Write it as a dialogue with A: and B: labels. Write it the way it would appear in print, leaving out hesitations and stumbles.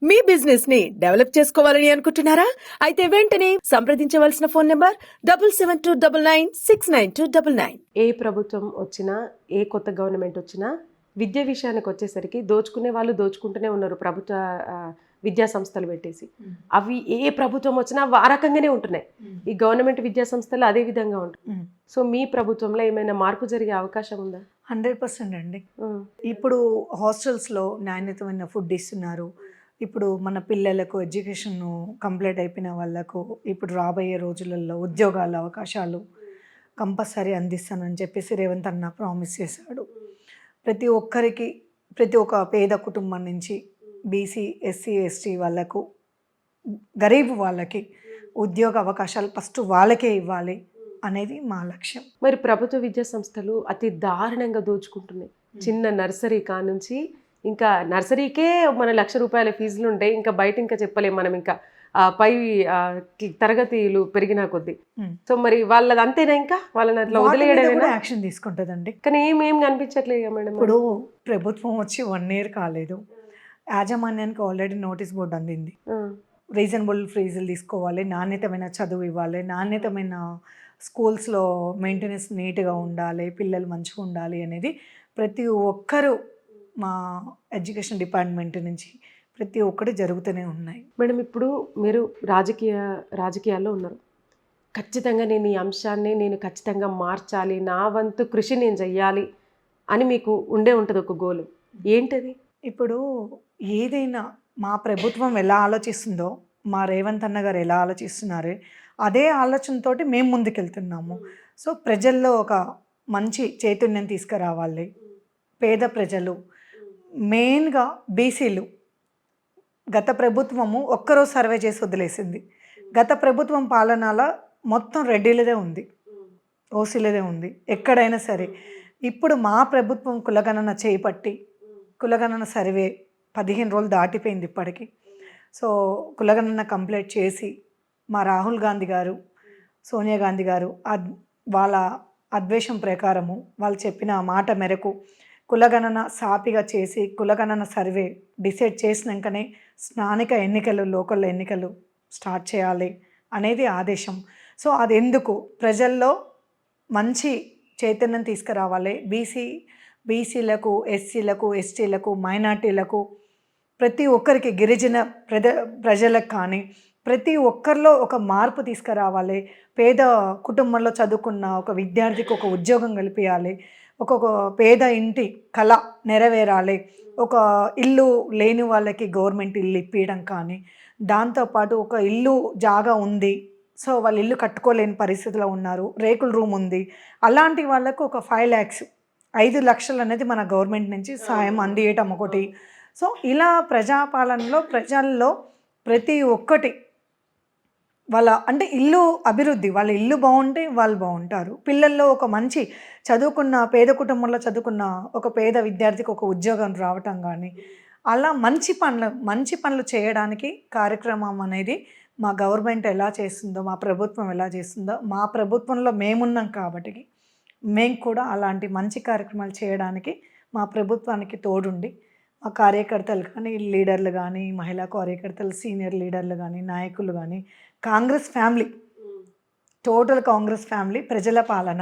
A: మీ business ని develop చేసుకోవాలని అనుకుంటున్నారా? అయితే వెంటనే సంప్రదించవలసిన ఫోన్ నంబర్ 7729969299.
B: ఏ ప్రభుత్వం వచ్చినా, ఏ కొత్త గవర్నమెంట్ వచ్చినా విద్య విషయానికి వచ్చేసరికి దోచుకునే వాళ్ళు దోచుకుంటూనే ఉన్నారు. ప్రభుత్వ విద్యా సంస్థలు పెట్టేసి అవి ఏ ప్రభుత్వం వచ్చినా ఆ రకంగానే ఉంటున్నాయి. ఈ గవర్నమెంట్ విద్యా సంస్థలు అదే విధంగా ఉంటాయి. సో మీ ప్రభుత్వంలో ఏమైనా మార్పు జరిగే అవకాశం ఉందా?
C: 100% అండి. ఇప్పుడు హాస్టల్స్లో నాణ్యతమైన ఫుడ్ ఇస్తున్నారు. ఇప్పుడు మన పిల్లలకు ఎడ్యుకేషన్ కంప్లీట్ అయిపోయిన వాళ్ళకు ఇప్పుడు రాబోయే రోజులలో ఉద్యోగాల అవకాశాలు కంపల్సరీ అందిస్తానని చెప్పేసి రేవంత్ అన్న ప్రామిస్ చేశాడు. ప్రతి ఒక్కరికి, ప్రతి ఒక్క పేద కుటుంబం నుంచి బీసీ, ఎస్సీ, ఎస్టీ వాళ్ళకు, గరీబ్ వాళ్ళకి ఉద్యోగ అవకాశాలు ఫస్ట్ వాళ్ళకే ఇవ్వాలి అనేది మా లక్ష్యం.
B: మరి ప్రభుత్వ విద్యా సంస్థలు అతి దారుణంగా దోచుకుంటున్నాయి. చిన్న నర్సరీ కానుంచి ఇంకా నర్సరీకే మన ₹1,00,000 ఫీజులు ఉంటాయి. ఇంకా బయట ఇంకా చెప్పలేము మనం. ఇంకా పై తరగతిలు పెరిగిన కొద్దీ. సో మరి వాళ్ళది అంతేనా? ఇంకా వాళ్ళని అట్లా వదిలేయడం
C: యాక్షన్ తీసుకుంటుందండి.
B: కానీ ఏం కనిపించట్లేదు మేడం.
C: ఇప్పుడు ప్రభుత్వం వచ్చి 1 year కాలేదు. యాజమాన్యానికి ఆల్రెడీ నోటీస్ బోర్డు అందింది. రీజనబుల్ ఫీజులు తీసుకోవాలి, నాణ్యతమైన చదువు ఇవ్వాలి, నాణ్యతమైన స్కూల్స్లో మెయింటెనెన్స్ నీట్గా ఉండాలి, పిల్లలు మంచిగా ఉండాలి అనేది ప్రతి ఒక్కరూ మా ఎడ్యుకేషన్ డిపార్ట్మెంట్ నుంచి ప్రతి ఒక్కటి జరుగుతూనే ఉన్నాయి.
B: మేడం ఇప్పుడు మీరు రాజకీయాల్లో ఉన్నారు. ఖచ్చితంగా నేను ఈ అంశాన్ని ఖచ్చితంగా మార్చాలి, నా వంతు కృషి నేను చెయ్యాలి అని మీకు ఉంటుంది ఒక గోలు. ఏంటది?
C: ఇప్పుడు ఏదైనా మా ప్రభుత్వం ఎలా ఆలోచిస్తుందో, మా రేవంత్ అన్న గారు ఎలా ఆలోచిస్తున్నారో అదే ఆలోచనతోటి మేము ముందుకెళ్తున్నాము. సో ప్రజల్లో ఒక మంచి చైతన్యం తీసుకురావాలి. పేద ప్రజలు, మెయిన్గా బీసీలు. గత ప్రభుత్వము ఒక్కరోజు సర్వే చేసి వదిలేసింది. గత ప్రభుత్వం పాలనలో మొత్తం రెడ్డిలదే ఉంది, ఓసీలదే ఉంది ఎక్కడైనా సరే. ఇప్పుడు మా ప్రభుత్వం కులగణన చేపట్టి కులగణన సర్వే 15 రోజులు దాటిపోయింది ఇప్పటికీ. సో కులగణన కంప్లీట్ చేసి మా రాహుల్ గాంధీ గారు, సోనియా గాంధీ గారు వాళ్ళ అద్వేషం ప్రకారము వాళ్ళు చెప్పిన మాట మేరకు కులగణన సాపిగా చేసి కులగణన సర్వే డిసైడ్ చేసినాకనే స్థానిక ఎన్నికలు, లోకల్ ఎన్నికలు స్టార్ట్ చేయాలి అనేది ఆదేశం. సో అది ఎందుకు ప్రజల్లో మంచి చైతన్యం తీసుకురావాలి. బీసీలకు, ఎస్సీలకు, ఎస్టీలకు, మైనార్టీలకు, ప్రతి ఒక్కరికి, గిరిజన ప్రజలకు కానీ ప్రతి ఒక్కరిలో ఒక మార్పు తీసుకురావాలి. పేద కుటుంబంలో చదువుకున్న ఒక విద్యార్థికి ఒక ఉద్యోగం కల్పించాలి. ఒక్కొక్క పేద ఇంటి కళ నెరవేరాలి. ఒక ఇల్లు లేని వాళ్ళకి గవర్నమెంట్ ఇల్లు ఇప్పించడం కానీ, దాంతోపాటు ఒక ఇల్లు జాగా ఉంది, సో వాళ్ళు ఇల్లు కట్టుకోలేని పరిస్థితిలో ఉన్నారు, రేకుల రూమ్ ఉంది, అలాంటి వాళ్ళకు ఒక 5 lakhs 5 లక్షలు అనేది మన గవర్నమెంట్ నుంచి సాయం అందియటం ఒకటి. సో ఇలా ప్రజాపాలనలో ప్రజల్లో ప్రతి ఒక్కటి వాళ్ళ అంటే ఇల్లు అభివృద్ధి, వాళ్ళ ఇల్లు బాగుంటే వాళ్ళు బాగుంటారు. పిల్లల్లో ఒక మంచి చదువుకున్న పేద కుటుంబంలో చదువుకున్న ఒక పేద విద్యార్థికి ఒక ఉద్యోగం రావటం కానీ, అలా మంచి పనులు చేయడానికి కార్యక్రమం అనేది మా గవర్నమెంట్ ఎలా చేస్తుందో, మా ప్రభుత్వం ఎలా చేస్తుందో, మా ప్రభుత్వంలో మేమున్నాం కాబట్టి మేము కూడా అలాంటి మంచి కార్యక్రమాలు చేయడానికి మా ప్రభుత్వానికి తోడుండి మా కార్యకర్తలు కానీ, లీడర్లు కానీ, మహిళా కార్యకర్తలు, సీనియర్ లీడర్లు కానీ, నాయకులు కానీ, Congress family, total Congress family, ప్రజల పాలన.